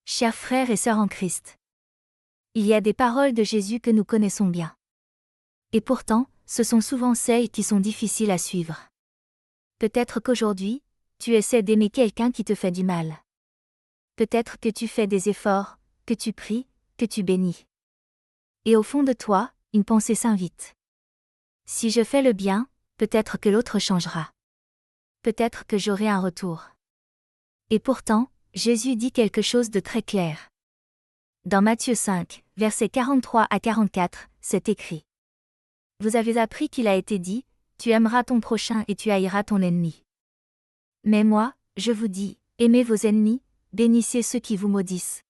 Chers frères et sœurs en Christ, il y a des paroles de Jésus que nous connaissons bien. Et pourtant, ce sont souvent celles qui sont difficiles à suivre. Peut-être qu'aujourd'hui, tu essaies d'aimer quelqu'un qui te fait du mal. Peut-être que tu fais des efforts, que tu pries, que tu bénis. Et au fond de toi, une pensée s'invite. Si je fais le bien, peut-être que l'autre changera. Peut-être que j'aurai un retour. Et pourtant, Jésus dit quelque chose de très clair. Dans Matthieu 5, versets 43 à 44, c'est écrit. Vous avez appris qu'il a été dit, tu aimeras ton prochain et tu haïras ton ennemi. Mais moi, je vous dis, aimez vos ennemis, bénissez ceux qui vous maudissent.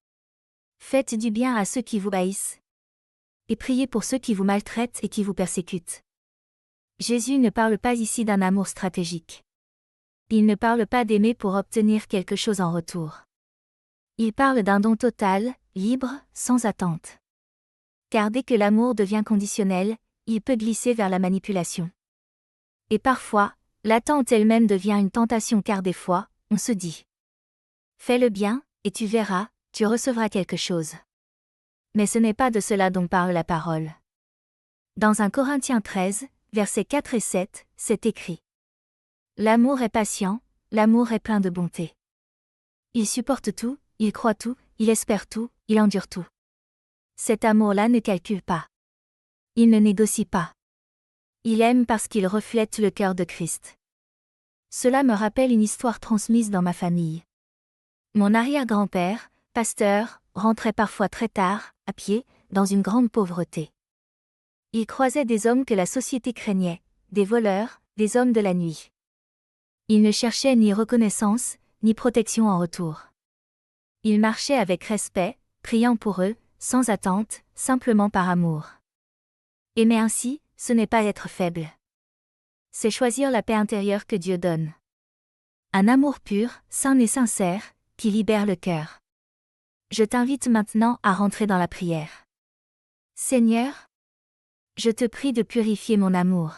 Faites du bien à ceux qui vous haïssent. Et priez pour ceux qui vous maltraitent et qui vous persécutent. Jésus ne parle pas ici d'un amour stratégique. Il ne parle pas d'aimer pour obtenir quelque chose en retour. Il parle d'un don total, libre, sans attente. Car dès que l'amour devient conditionnel, il peut glisser vers la manipulation. Et parfois, l'attente elle-même devient une tentation car des fois, on se dit. Fais le bien, et tu verras, tu recevras quelque chose. Mais ce n'est pas de cela dont parle la parole. Dans 1 Corinthiens 13, versets 4 et 7, c'est écrit. L'amour est patient, l'amour est plein de bonté. Il supporte tout, il croit tout, il espère tout, il endure tout. Cet amour-là ne calcule pas. Il ne négocie pas. Il aime parce qu'il reflète le cœur de Christ. Cela me rappelle une histoire transmise dans ma famille. Mon arrière-grand-père, pasteur, rentrait parfois très tard, à pied, dans une grande pauvreté. Il croisait des hommes que la société craignait, des voleurs, des hommes de la nuit. Il ne cherchait ni reconnaissance, ni protection en retour. Il marchait avec respect, priant pour eux, sans attente, simplement par amour. Aimer ainsi, ce n'est pas être faible. C'est choisir la paix intérieure que Dieu donne. Un amour pur, sain et sincère, qui libère le cœur. Je t'invite maintenant à rentrer dans la prière. Seigneur, je te prie de purifier mon amour.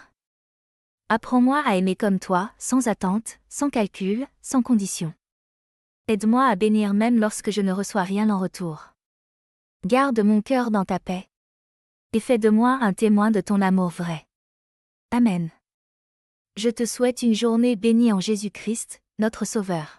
Apprends-moi à aimer comme toi, sans attente, sans calcul, sans condition. Aide-moi à bénir même lorsque je ne reçois rien en retour. Garde mon cœur dans ta paix. Et fais de moi un témoin de ton amour vrai. Amen. Je te souhaite une journée bénie en Jésus-Christ, notre Sauveur.